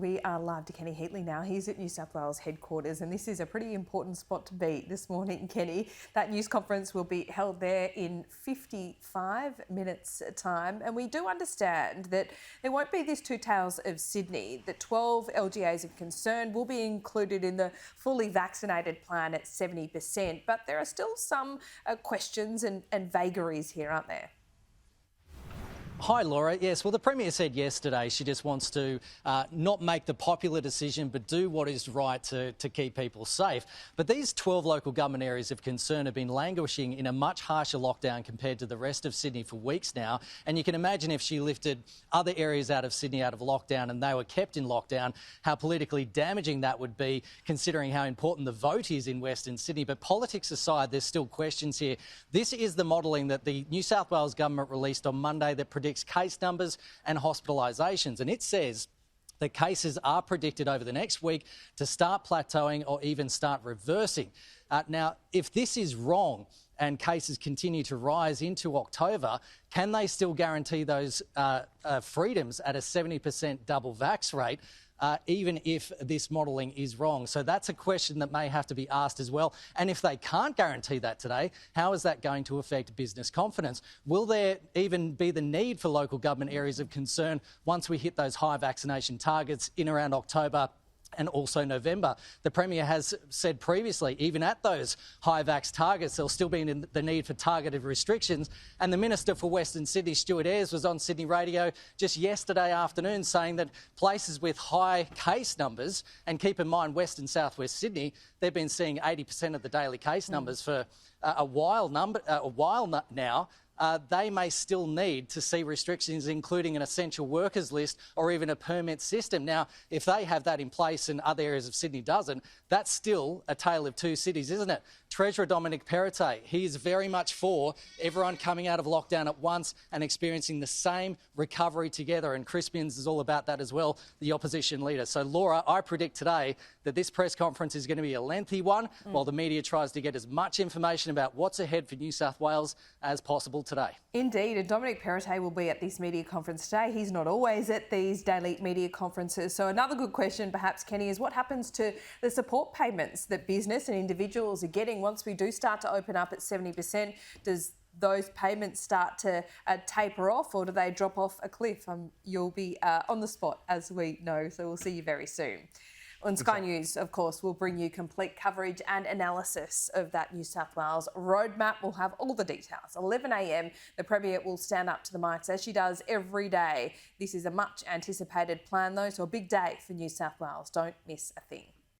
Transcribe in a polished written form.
We are live to Kenny Heatley now. He's at New South Wales headquarters, and this is a pretty important spot to be this morning, Kenny. That news conference will be held there in 55 minutes' time, and we do understand that there won't be this two tales of Sydney. The 12 LGAs of concern will be included in the fully vaccinated plan at 70%, but there are still some questions and vagaries here, aren't there? Hi, Laura. Yes, well, the Premier said yesterday she just wants to not make the popular decision but do what is right to keep people safe. But these 12 local government areas of concern have been languishing in a much harsher lockdown compared to the rest of Sydney for weeks now. And you can imagine if she lifted other areas out of Sydney out of lockdown and they were kept in lockdown, how politically damaging that would be, considering how important the vote is in Western Sydney. But politics aside, there's still questions here. This is the modelling that the New South Wales government released on Monday that predicts case numbers and hospitalisations, and it says that cases are predicted over the next week to start plateauing or even start reversing. Now, if this is wrong and cases continue to rise into October, can they still guarantee those freedoms at a 70% double vax rate? Even if this modelling is wrong. So that's a question that may have to be asked as well. And if they can't guarantee that today, how is that going to affect business confidence? Will there even be the need for local government areas of concern once we hit those high vaccination targets in around October and also November? The Premier has said previously, even at those high vax targets, there'll still be the need for targeted restrictions. And the Minister for Western Sydney, Stuart Ayres, was on Sydney radio just yesterday afternoon saying that places with high case numbers, and keep in mind West and South West Sydney, they've been seeing 80% of the daily case numbers for a while now. They may still need to see restrictions, including an essential workers list or even a permit system. Now, if they have that in place and other areas of Sydney doesn't, that's still a tale of two cities, isn't it? Treasurer Dominic Perrottet, he is very much for everyone coming out of lockdown at once and experiencing the same recovery together. And Crispians is all about that as well, the opposition leader. So, Laura, I predict today that this press conference is going to be a lengthy one while the media tries to get as much information about what's ahead for New South Wales as possible today. Indeed, and Dominic Perrottet will be at this media conference today. He's not always at these daily media conferences. So another good question perhaps, Kenny, is what happens to the support payments that business and individuals are getting once we do start to open up at 70%? Does those payments start to taper off, or do they drop off a cliff? You'll be on the spot, as we know, so we'll see you very soon. On Sky News, of course, we'll bring you complete coverage and analysis of that New South Wales roadmap. We'll have all the details. 11 a.m, the Premier will stand up to the mics, as she does every day. This is a much anticipated plan, though, so a big day for New South Wales. Don't miss a thing.